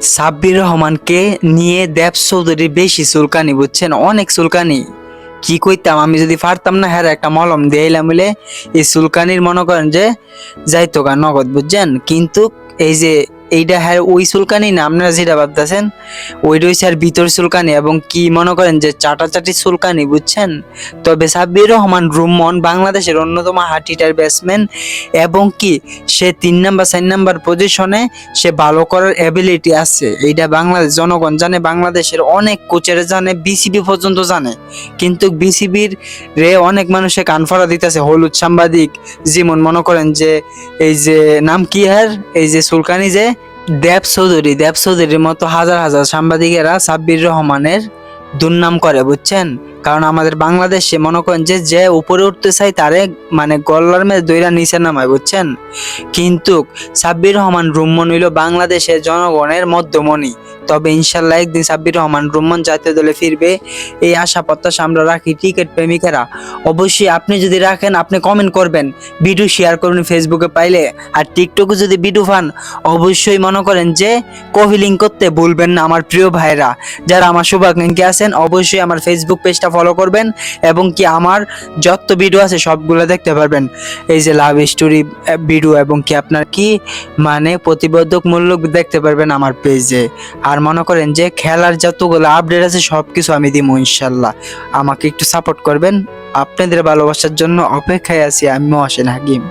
সাব্বির রহমানকে নিয়ে দেব চৌধুরী বেশি চুলকানি, বুঝছেন, অনেক চুলকানি। কি কইতাম, আমি যদি পারতাম না হ্যাঁ একটা মলম দিয়েলাম বলে এই চুলকানির মনে করেন যে যাইতো গা নগদ, বুঝছেন। কিন্তু এই যে এইটা হ্যাঁ ওই চুলকানি না, আপনারা যেটা ভাবতেছেন ওই রয়েছে আর ভিতর চুলকানি, এবং কি মনে করেন যে চাটাচাটি চুলকানি, বুঝছেন। তবে সাব্বির রহমান রুম্মন বাংলাদেশের অন্যতম হার্ট হিটার ব্যাটসম্যান, এবং কি সে 3 নাম্বার 4 নাম্বার পজিশনে সে ভালো করার এবিলিটি আছে। এইটা বাংলাদেশ জনগণ জানে, বাংলাদেশের অনেক কোচের জানে, বিসিবি পর্যন্ত জানে। কিন্তু বিসিবির রে অনেক মানুষে কানফাড়া দিতেছে, হলুদ সাংবাদিক যেমন মনে করেন যে এই যে নাম কি হার, এই যে সুলকানি যে দেব চৌধুরীর মতো হাজার হাজার সাংবাদিকেরা সাব্বির রহমানের দুর্নাম করে, বুঝছেন। কারণ আমাদের বাংলাদেশে মনে করেন যে যে উপরে উঠতে চাই তারে মানে গল্লার মেয়ে দইরা নিচে নামায়, বুঝছেন। কিন্তু সাব্বির রহমান রুম্মন হইল বাংলাদেশের জনগণের মধ্যমণি। তবে ইনশাল্লাহ একদিন সাব্বির রহমান রুম্মন জাতীয় দলে ফিরবে, এই আশা প্রত্যাশা আমরা রাখি ক্রিকেট প্রেমিকেরা। অবশ্যই আপনি যদি রাখেন আপনি কমেন্ট করবেন, ভিডিও শেয়ার করবেন ফেসবুকে পাইলে, আর টিকটকে যদি ভিডিও পান অবশ্যই মনে করেন যে কপিলিং করতে ভুলবেন না। আমার প্রিয় ভাইরা যারা আমার শুভাকাঙ্ক্ষী আছেন অবশ্যই আমার ফেসবুক পেজটা ফলো করবেন, এবং কি আমার যত ভিডিও আছে সবগুলো দেখতে পারবেন। এই যে লাভ স্টোরি ভিডিও, এবং কি আপনার কি মানে প্রতিবেদকমূলক দেখতে পারবেন আমার পেজে। আর মনে করেন যে খেলার যতগুলো আপডেট আছে সবকিছু আমি দিব ইনশাল্লাহ। আমাকে একটু সাপোর্ট করবেন, আপনাদের ভালোবাসার জন্য অপেক্ষায় আছি আমি, মহসিন হাকিম।